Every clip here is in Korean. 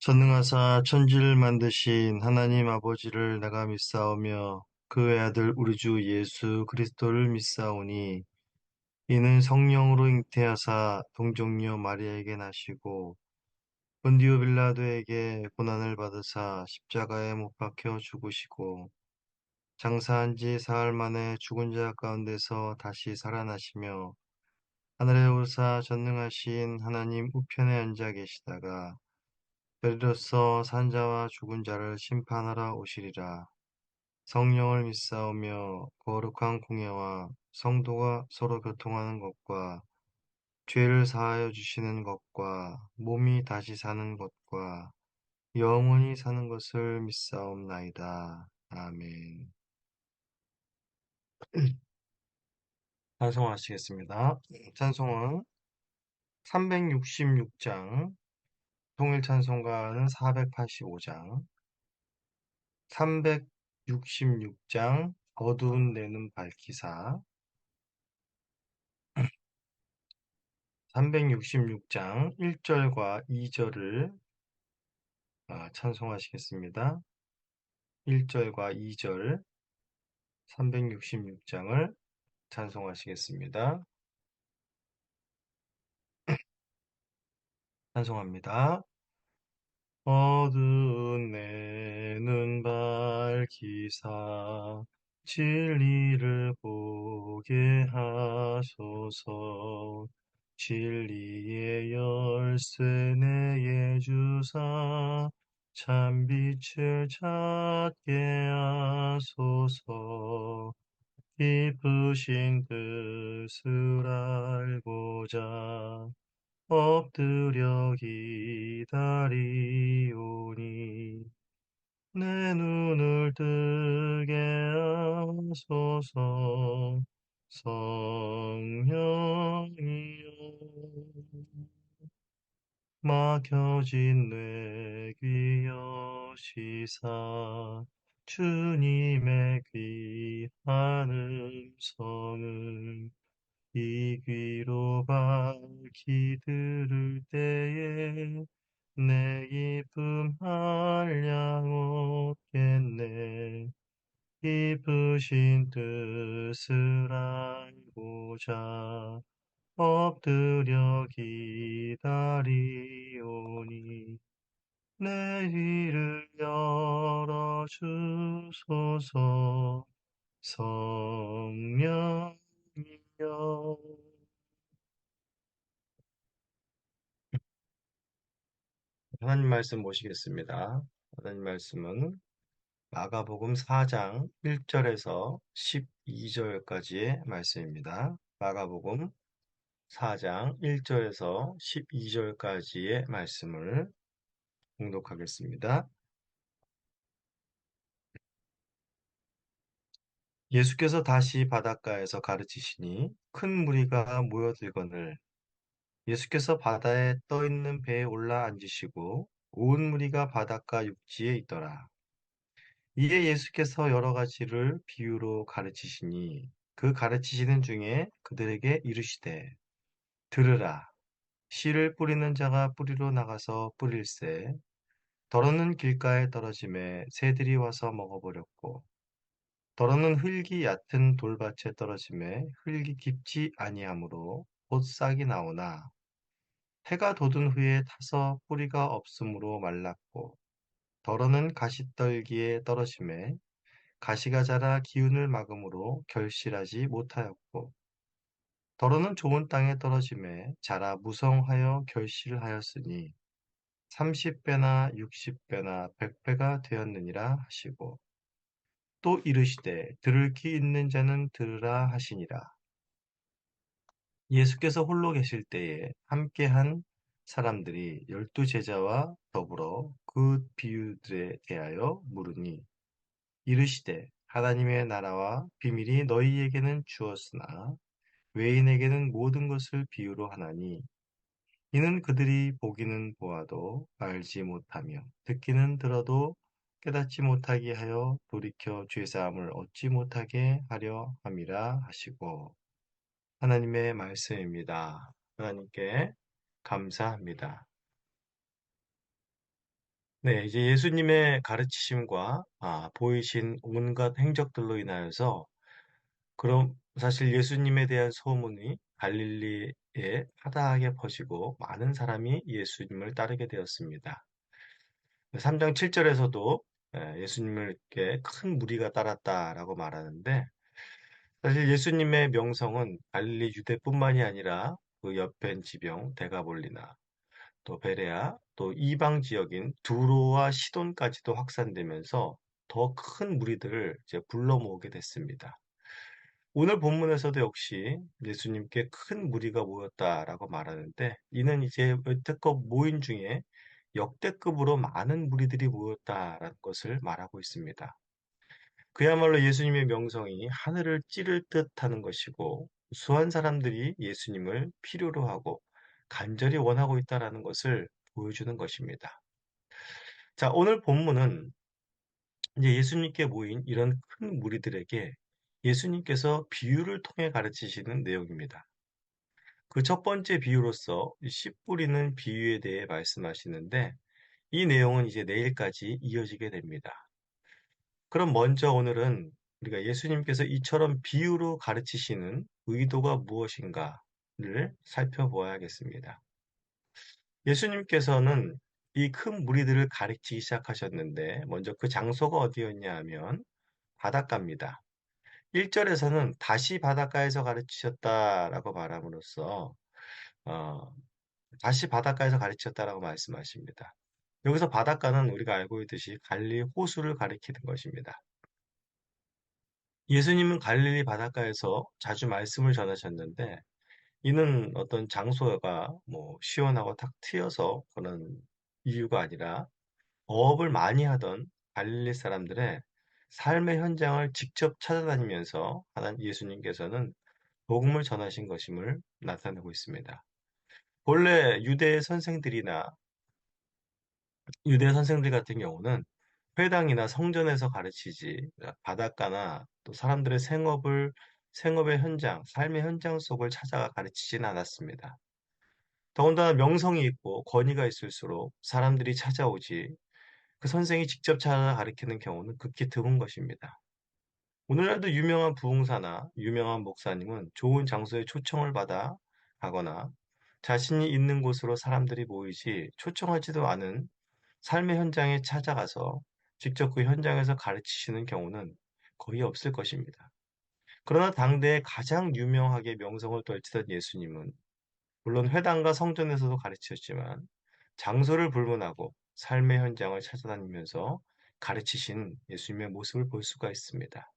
전능하사 천지를 만드신 하나님 아버지를 내가 믿사오며 그 외아들 우리 주 예수 그리스도를 믿사오니 이는 성령으로 잉태하사 동정녀 마리아에게 나시고 본디오 빌라도에게 고난을 받으사 십자가에 못 박혀 죽으시고 장사한 지 사흘 만에 죽은 자 가운데서 다시 살아나시며 하늘에 오르사 전능하신 하나님 우편에 앉아 계시다가 그리로서 산자와 죽은 자를 심판하러 오시리라. 성령을 믿사오며 거룩한 공예와 성도가 서로 교통하는 것과 죄를 사하여 주시는 것과 몸이 다시 사는 것과 영원히 사는 것을 믿사옵나이다. 아멘. 찬송하시겠습니다. 찬송은 366장, 통일 찬송가는 485장, 366장 어두운 내 눈 밝히사 366장 1절과 2절을 찬송하시겠습니다. 1절과 2절 366장을 찬송하시겠습니다. 찬송합니다. 어두운 내 눈 밝히사 진리를 보게 하소서. 진리의 열쇠 내게 주사 참 빛을 찾게 하소서. 깊으신 뜻을 알고자 엎드려 기다리오니 내 눈을 뜨게 하소서. 성령이여 막혀진 뇌 귀 여시사 주님의 귀한 음성을 이 귀로 밝히 들을 때에 내 기쁨 한량 없겠네. 깊으신 뜻을 알고자 엎드려 기다리오니 내 귀를 열어주소서. 성령이여 하나님 말씀 모시겠습니다. 하나님 말씀은 마가복음 4장 1절에서 12절까지의 말씀입니다. 마가복음 4장 1절에서 12절까지의 말씀을 봉독하겠습니다. 예수께서 다시 바닷가에서 가르치시니 큰 무리가 모여들거늘 예수께서 바다에 떠 있는 배에 올라 앉으시고 온 무리가 바닷가 육지에 있더라. 이에 예수께서 여러 가지를 비유로 가르치시니 그 가르치시는 중에 그들에게 이르시되 들으라. 씨를 뿌리는 자가 뿌리로 나가서 뿌릴새 더러는 길가에 떨어짐에 새들이 와서 먹어버렸고 더러는 흙이 얕은 돌밭에 떨어짐에 흙이 깊지 아니하므로 곧 싹이 나오나 해가 돋은 후에 타서 뿌리가 없으므로 말랐고 더러는 가시떨기에 떨어짐에 가시가 자라 기운을 막음으로 결실하지 못하였고 더러는 좋은 땅에 떨어짐에 자라 무성하여 결실하였으니 30배나 60배나 100배가 되었느니라 하시고 또 이르시되 들을 귀 있는 자는 들으라 하시니라. 예수께서 홀로 계실 때에 함께한 사람들이 12제자와 더불어 그 비유들에 대하여 물으니 이르시되 하나님의 나라와 비밀이 너희에게는 주었으나 외인에게는 모든 것을 비유로 하나니 이는 그들이 보기는 보아도 알지 못하며 듣기는 들어도 깨닫지 못하게 하여 돌이켜 죄사함을 얻지 못하게 하려 함이라 하시고 하나님의 말씀입니다. 하나님께 감사합니다. 네, 이제 예수님의 가르치심과 보이신 온갖 행적들로 인하여서 그럼 사실 예수님에 대한 소문이 갈릴리에 파다하게 퍼지고 많은 사람이 예수님을 따르게 되었습니다. 3장 7절에서도 예수님을 이렇게 큰 무리가 따랐다라고 말하는데 사실 예수님의 명성은 갈릴리 유대뿐만이 아니라 그 옆엔 지병 데가볼리나 또 베레아 또 이방 지역인 두로와 시돈까지도 확산되면서 더 큰 무리들을 이제 불러 모으게 됐습니다. 오늘 본문에서도 역시 예수님께 큰 무리가 모였다라고 말하는데 이는 이제 여태껏 모인 중에 역대급으로 많은 무리들이 모였다라는 것을 말하고 있습니다. 그야말로 예수님의 명성이 하늘을 찌를 듯 하는 것이고 수한 사람들이 예수님을 필요로 하고 간절히 원하고 있다라는 것을 보여주는 것입니다. 자, 오늘 본문은 이제 예수님께 모인 이런 큰 무리들에게 예수님께서 비유를 통해 가르치시는 내용입니다. 그 첫 번째 비유로서 씨 뿌리는 비유에 대해 말씀하시는데 이 내용은 이제 내일까지 이어지게 됩니다. 그럼 먼저 오늘은 우리가 예수님께서 이처럼 비유로 가르치시는 의도가 무엇인가를 살펴보아야겠습니다. 예수님께서는 이 큰 무리들을 가르치기 시작하셨는데 먼저 그 장소가 어디였냐 하면 바닷가입니다. 1절에서는 다시 바닷가에서 가르치셨다라고 말함으로써 어, 다시 바닷가에서 가르치셨다라고 말씀하십니다. 여기서 바닷가는 우리가 알고 있듯이 갈릴리 호수를 가리키는 것입니다. 예수님은 갈릴리 바닷가에서 자주 말씀을 전하셨는데 이는 어떤 장소가 뭐 시원하고 탁 트여서 그런 이유가 아니라 어업을 많이 하던 갈릴리 사람들의 삶의 현장을 직접 찾아다니면서 하나님 예수님께서는 복음을 전하신 것임을 나타내고 있습니다. 본래 유대 선생들 같은 경우는 회당이나 성전에서 가르치지 바닷가나 또 사람들의 생업의 현장, 삶의 현장 속을 찾아가 가르치지는 않았습니다. 더군다나 명성이 있고 권위가 있을수록 사람들이 찾아오지 그 선생이 직접 찾아 가르치는 경우는 극히 드문 것입니다. 오늘날도 유명한 부흥사나 유명한 목사님은 좋은 장소에 초청을 받아 가거나 자신이 있는 곳으로 사람들이 모이지 초청하지도 않은 삶의 현장에 찾아가서 직접 그 현장에서 가르치시는 경우는 거의 없을 것입니다. 그러나 당대에 가장 유명하게 명성을 떨치던 예수님은 물론 회당과 성전에서도 가르치셨지만 장소를 불문하고 삶의 현장을 찾아다니면서 가르치신 예수님의 모습을 볼 수가 있습니다.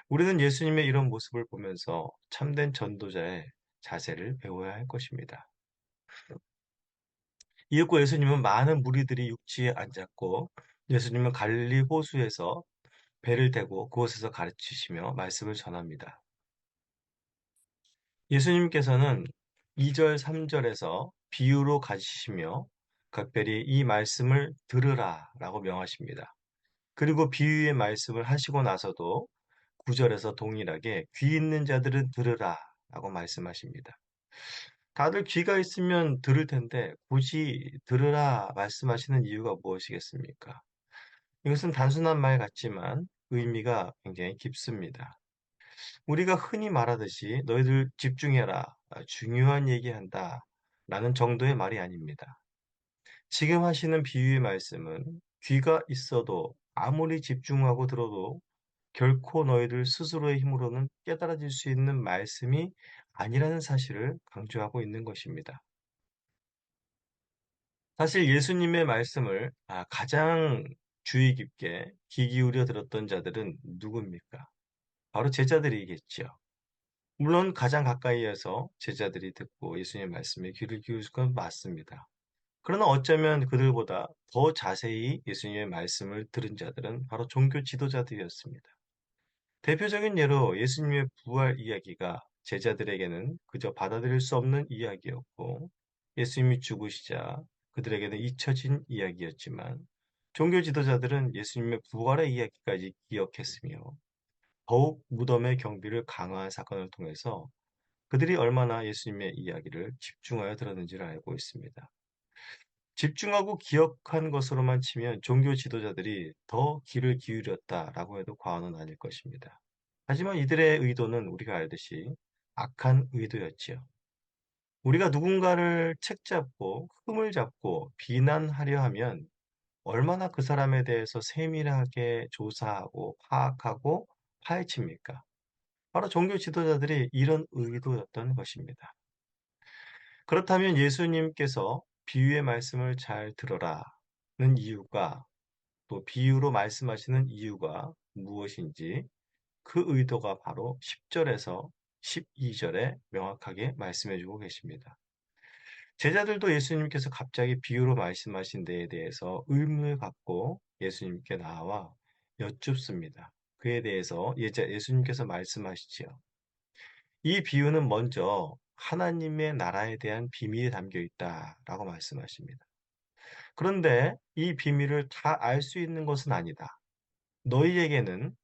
우리는 예수님의 이런 모습을 보면서 참된 전도자의 자세를 배워야 할 것입니다. 이윽고 예수님은 많은 무리들이 육지에 앉았고 예수님은 갈릴리 호수에서 배를 대고 그곳에서 가르치시며 말씀을 전합니다. 예수님께서는 2절, 3절에서 비유로 가르치시며 각별히 이 말씀을 들으라 라고 명하십니다. 그리고 비유의 말씀을 하시고 나서도 9절에서 동일하게 귀 있는 자들은 들으라 라고 말씀하십니다. 다들 귀가 있으면 들을 텐데 굳이 들으라 말씀하시는 이유가 무엇이겠습니까? 이것은 단순한 말 같지만 의미가 굉장히 깊습니다. 우리가 흔히 말하듯이 너희들 집중해라, 중요한 얘기한다 라는 정도의 말이 아닙니다. 지금 하시는 비유의 말씀은 귀가 있어도 아무리 집중하고 들어도 결코 너희들 스스로의 힘으로는 깨달아질 수 있는 말씀이 아니라는 사실을 강조하고 있는 것입니다. 사실 예수님의 말씀을 가장 주의 깊게 귀 기울여 들었던 자들은 누굽니까? 바로 제자들이겠죠. 물론 가장 가까이에서 제자들이 듣고 예수님의 말씀에 귀를 기울일 건 맞습니다. 그러나 어쩌면 그들보다 더 자세히 예수님의 말씀을 들은 자들은 바로 종교 지도자들이었습니다. 대표적인 예로 예수님의 부활 이야기가 제자들에게는 그저 받아들일 수 없는 이야기였고 예수님이 죽으시자 그들에게는 잊혀진 이야기였지만 종교 지도자들은 예수님의 부활의 이야기까지 기억했으며 더욱 무덤의 경비를 강화한 사건을 통해서 그들이 얼마나 예수님의 이야기를 집중하여 들었는지를 알고 있습니다. 집중하고 기억한 것으로만 치면 종교 지도자들이 더 귀를 기울였다라고 해도 과언은 아닐 것입니다. 하지만 이들의 의도는 우리가 알듯이 악한 의도였지요. 우리가 누군가를 책잡고 흠을 잡고 비난하려 하면 얼마나 그 사람에 대해서 세밀하게 조사하고 파악하고 파헤칩니까? 바로 종교 지도자들이 이런 의도였던 것입니다. 그렇다면 예수님께서 비유의 말씀을 잘 들어라는 이유가 또 비유로 말씀하시는 이유가 무엇인지 그 의도가 바로 10절에서 12절에 명확하게 말씀해 주고 계십니다. 제자들도 예수님께서 갑자기 비유로 말씀하신 데에 대해서 의문을 갖고 예수님께 나와 여쭙습니다. 그에 대해서 예수님께서 말씀하시지요. 이 비유는 먼저 하나님의 나라에 대한 비밀이 담겨 있다라고 말씀하십니다. 그런데 이 비밀을 다 알 수 있는 것은 아니다. 너희에게는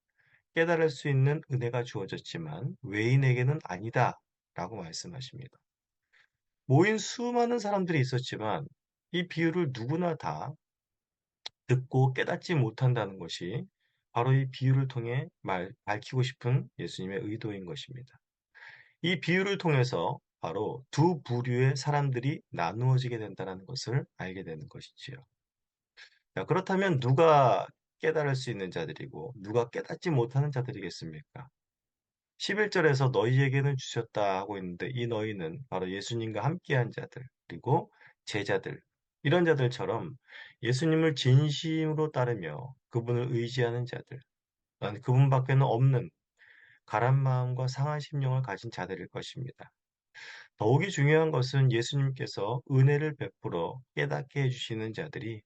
깨달을 수 있는 은혜가 주어졌지만 외인에게는 아니다. 라고 말씀하십니다. 모인 수많은 사람들이 있었지만 이 비유를 누구나 다 듣고 깨닫지 못한다는 것이 바로 이 비유를 통해 밝히고 싶은 예수님의 의도인 것입니다. 이 비유를 통해서 바로 두 부류의 사람들이 나누어지게 된다는 것을 알게 되는 것이지요. 자, 그렇다면 누가 깨달을 수 있는 자들이고 누가 깨닫지 못하는 자들이겠습니까? 11절에서 너희에게는 주셨다 하고 있는데 이 너희는 바로 예수님과 함께한 자들, 그리고 제자들, 이런 자들처럼 예수님을 진심으로 따르며 그분을 의지하는 자들, 난 그분밖에는 없는 가란 마음과 상한 심령을 가진 자들일 것입니다. 더욱이 중요한 것은 예수님께서 은혜를 베풀어 깨닫게 해주시는 자들이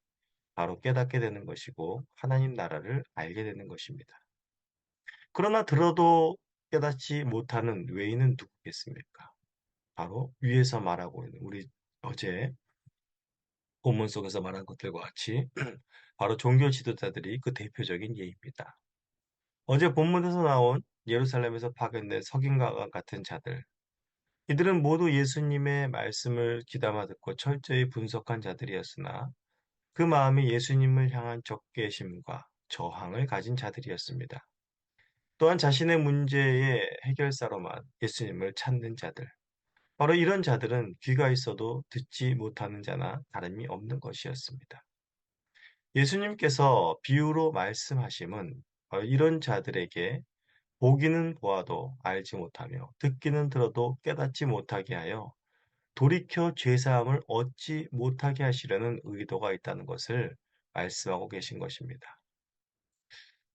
바로 깨닫게 되는 것이고 하나님 나라를 알게 되는 것입니다. 그러나 들어도 깨닫지 못하는 외인은 누구겠습니까? 바로 위에서 말하고 있는 우리 어제 본문 속에서 말한 것들과 같이 바로 종교 지도자들이 그 대표적인 예입니다. 어제 본문에서 나온 예루살렘에서 파견된 석인과 같은 자들, 이들은 모두 예수님의 말씀을 귀담아 듣고 철저히 분석한 자들이었으나 그 마음이 예수님을 향한 적개심과 저항을 가진 자들이었습니다. 또한 자신의 문제의 해결사로만 예수님을 찾는 자들. 바로 이런 자들은 귀가 있어도 듣지 못하는 자나 다름이 없는 것이었습니다. 예수님께서 비유로 말씀하심은 바로 이런 자들에게 보기는 보아도 알지 못하며 듣기는 들어도 깨닫지 못하게 하여 돌이켜 죄사함을 얻지 못하게 하시려는 의도가 있다는 것을 말씀하고 계신 것입니다.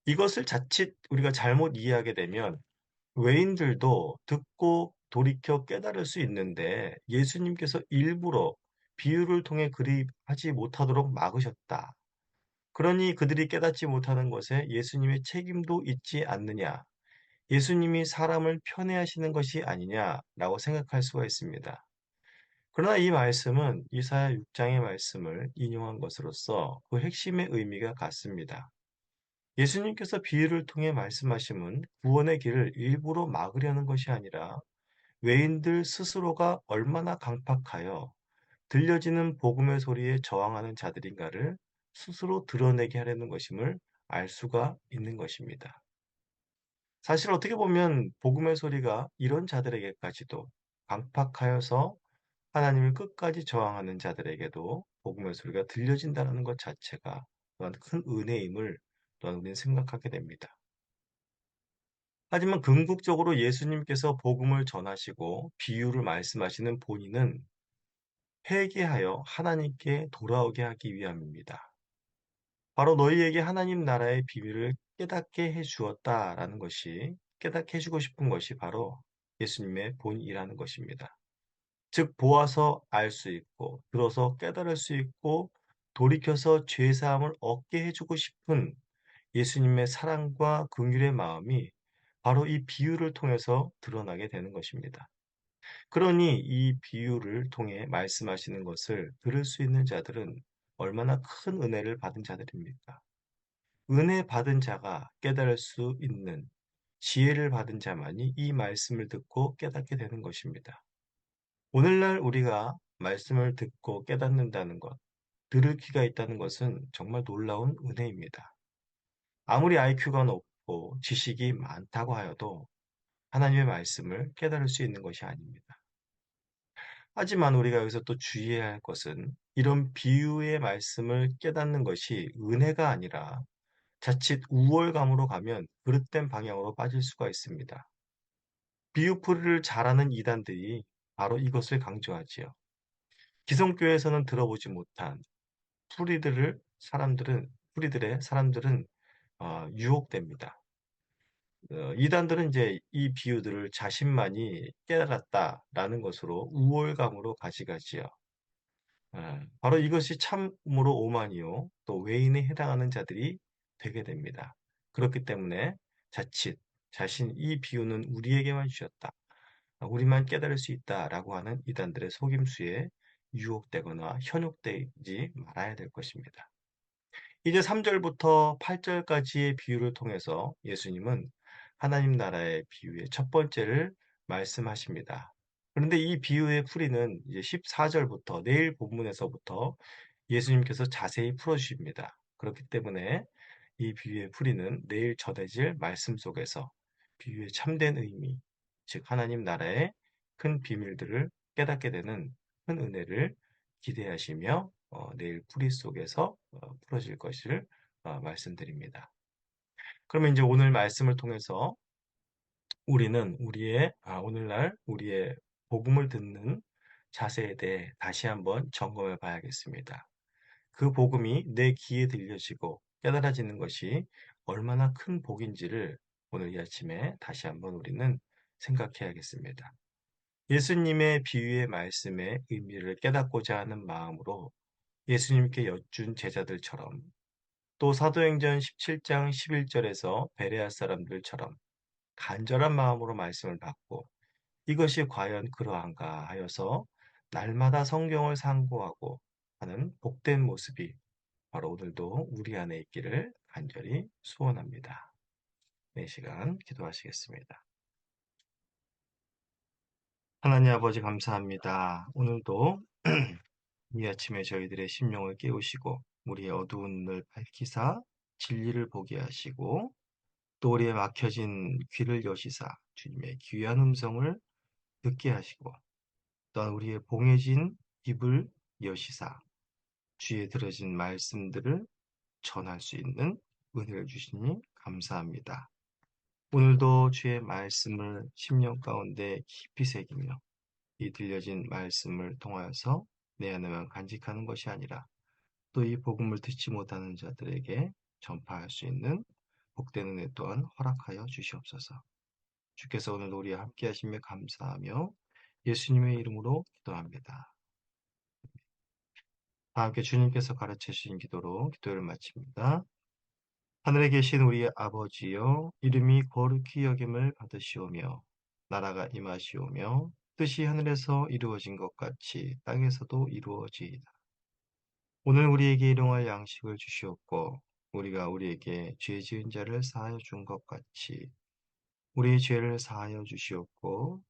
이것을 자칫 우리가 잘못 이해하게 되면 외인들도 듣고 돌이켜 깨달을 수 있는데 예수님께서 일부러 비유를 통해 그리 하지 못하도록 막으셨다. 그러니 그들이 깨닫지 못하는 것에 예수님의 책임도 있지 않느냐. 예수님이 사람을 편애하시는 것이 아니냐라고 생각할 수가 있습니다. 그러나 이 말씀은 이사야 6장의 말씀을 인용한 것으로서 그 핵심의 의미가 같습니다. 예수님께서 비유를 통해 말씀하심은 구원의 길을 일부러 막으려는 것이 아니라 외인들 스스로가 얼마나 강팍하여 들려지는 복음의 소리에 저항하는 자들인가를 스스로 드러내게 하려는 것임을 알 수가 있는 것입니다. 사실 어떻게 보면 복음의 소리가 이런 자들에게까지도 강팍하여서 하나님을 끝까지 저항하는 자들에게도 복음의 소리가 들려진다는 것 자체가 또한 큰 은혜임을 또한 우리는 생각하게 됩니다. 하지만 궁극적으로 예수님께서 복음을 전하시고 비유를 말씀하시는 본인은 회개하여 하나님께 돌아오게 하기 위함입니다. 바로 너희에게 하나님 나라의 비밀을 깨닫게 해 주었다라는 것이 깨닫게 해주고 싶은 것이 바로 예수님의 본이라는 것입니다. 즉 보아서 알 수 있고 들어서 깨달을 수 있고 돌이켜서 죄 사함을 얻게 해주고 싶은 예수님의 사랑과 긍휼의 마음이 바로 이 비유를 통해서 드러나게 되는 것입니다. 그러니 이 비유를 통해 말씀하시는 것을 들을 수 있는 자들은 얼마나 큰 은혜를 받은 자들입니까? 은혜 받은 자가 깨달을 수 있는 지혜를 받은 자만이 이 말씀을 듣고 깨닫게 되는 것입니다. 오늘날 우리가 말씀을 듣고 깨닫는다는 것, 들을 귀가 있다는 것은 정말 놀라운 은혜입니다. 아무리 IQ가 높고 지식이 많다고 하여도 하나님의 말씀을 깨달을 수 있는 것이 아닙니다. 하지만 우리가 여기서 또 주의해야 할 것은 이런 비유의 말씀을 깨닫는 것이 은혜가 아니라 자칫 우월감으로 가면 그릇된 방향으로 빠질 수가 있습니다. 비유풀이를 잘하는 이단들이 바로 이것을 강조하지요. 기성교회에서는 들어보지 못한 풀이들의 사람들은 유혹됩니다. 이단들은 이제 이 비유들을 자신만이 깨달았다라는 것으로 우월감으로 가져가지요. 바로 이것이 참으로 오만이요. 또 외인에 해당하는 자들이 되게 됩니다. 그렇기 때문에 자칫 이 비유는 우리에게만 주셨다. 우리만 깨달을 수 있다라고 하는 이단들의 속임수에 유혹되거나 현혹되지 말아야 될 것입니다. 이제 3절부터 8절까지의 비유를 통해서 예수님은 하나님 나라의 비유의 첫 번째를 말씀하십니다. 그런데 이 비유의 풀이는 이제 14절부터 내일 본문에서부터 예수님께서 자세히 풀어주십니다. 그렇기 때문에 이 비유의 풀이는 내일 전해질 말씀 속에서 비유의 참된 의미, 즉 하나님 나라의 큰 비밀들을 깨닫게 되는 큰 은혜를 기대하시며 내일 풀이 속에서 풀어질 것을 말씀드립니다. 그러면 이제 오늘 말씀을 통해서 우리는 오늘날 우리의 복음을 듣는 자세에 대해 다시 한번 점검해 봐야겠습니다. 그 복음이 내 귀에 들려지고 깨달아지는 것이 얼마나 큰 복인지를 오늘 이 아침에 다시 한번 우리는 생각해야겠습니다. 예수님의 비유의 말씀의 의미를 깨닫고자 하는 마음으로 예수님께 여쭌 제자들처럼 또 사도행전 17장 11절에서 베레아 사람들처럼 간절한 마음으로 말씀을 받고 이것이 과연 그러한가 하여서 날마다 성경을 상고하고 하는 복된 모습이 바로 오늘도 우리 안에 있기를 간절히 소원합니다. 이 시간 기도하시겠습니다. 하나님 아버지 감사합니다. 오늘도 이 아침에 저희들의 심령을 깨우시고 우리의 어두운 눈을 밝히사 진리를 보게 하시고 또 우리의 막혀진 귀를 여시사 주님의 귀한 음성을 듣게 하시고 또한 우리의 봉해진 입을 여시사 주의 들어진 말씀들을 전할 수 있는 은혜를 주시니 감사합니다. 오늘도 주의 말씀을 심령 가운데 깊이 새기며 이 들려진 말씀을 통하여서 내 안에만 간직하는 것이 아니라 또 이 복음을 듣지 못하는 자들에게 전파할 수 있는 복된 은혜 또한 허락하여 주시옵소서. 주께서 오늘 우리와 함께 하시며 감사하며 예수님의 이름으로 기도합니다. 다 함께 주님께서 가르쳐 주신 기도로 기도를 마칩니다. 하늘에 계신 우리 아버지여, 이름이 거룩히 여김을 받으시오며 나라가 임하시오며 뜻이 하늘에서 이루어진 것 같이 땅에서도 이루어지이다. 오늘 우리에게 일용할 양식을 주시옵고 우리가 우리에게 죄 지은 자를 사하여 준 것 같이 우리의 죄를 사하여 주시옵고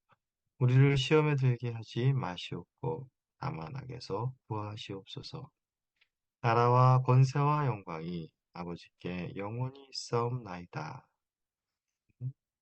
우리를 시험에 들게 하지 마시옵고 다만 악에서 구하시옵소서. 나라와 권세와 영광이 아버지께 영원히 있사옵나이다.